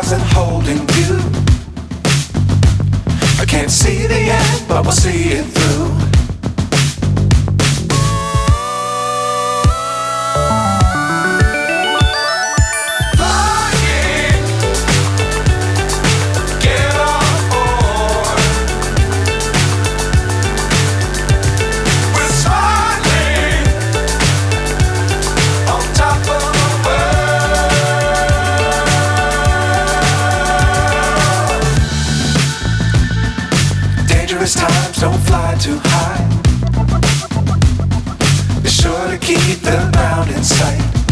stars and holding you. I can't see the end, but we'll see it through. Times don't fly too high. Be sure to keep the ground in sight.